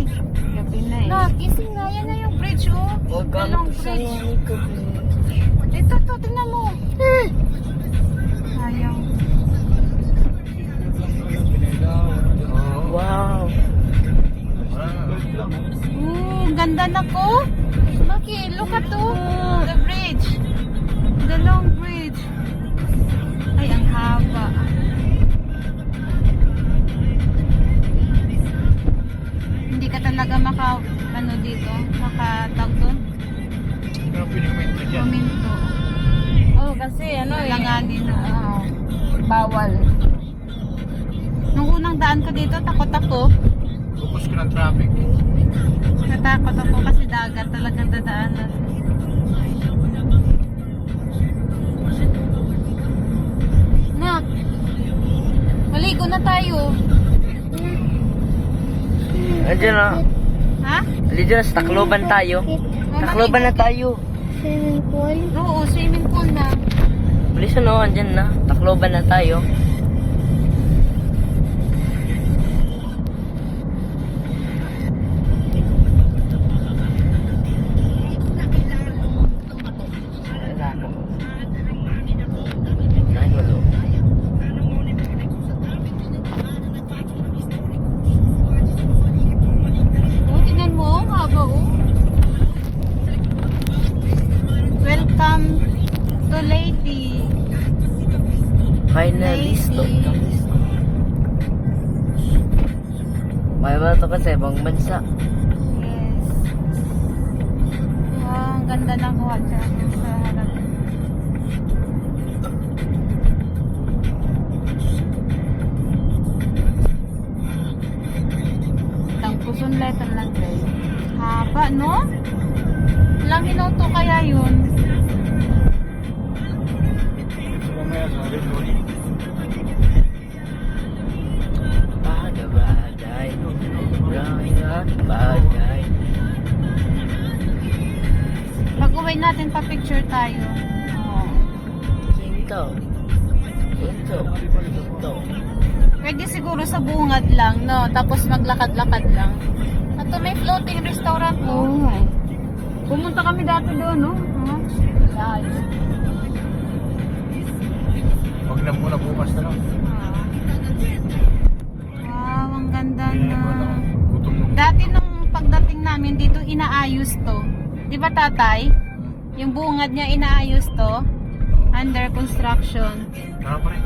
Gabi na eh. No, gising na. Yan na yung bridge, oh. Huwag ka Dalawang bridge. magpasayang ko. Ito, tingnan mo. Ayaw. Wow. Ganda na ko. Bakit? Look at to. The bridge. The long bridge. Ay, ang haba. Hindi ka talaga ano dito, makatag doon. Pero pwede kuminto dyan. Kuminto. Oh, kasi ano eh. Langanin na. Bawal. Nung unang daan ko dito, takot ako. Focus ko ng traffic. Natakot ako kasi dagat talagang dadaanan. Nak, maligo na tayo. Andiyan na. Ha? Andiyan sa Tacloban tayo. Tacloban na tayo. Swimming pool? Oo, swimming pool na. Bilis ano, andyan na. Tacloban na tayo. Oh, tingnan mo, ang haba oh. Welcome to Lady. Finalist. May ba ito kasi ibang bansa? Yes. Wow, ang ganda ng water sa harap. Itang puson letter lang guys. Haba, no? Ilang minuto kaya yun? Mamaya sa rin doon. Bagay. Rangat bagay. Pag-uwi natin pa-picture tayo. Oh. Ito. Pwede siguro sa bungad lang, no? Tapos maglakad-lakad lang. At may floating restaurant, no? Oo. Pumunta kami dati doon, no? Huh? Huwag na muna bukas na lang. Wow, ang ganda na. Gutom na. Dati nung pagdating namin dito, inaayos to. Di ba tatay? Yung bungad niya inaayos to. Under construction. Tara pa rin.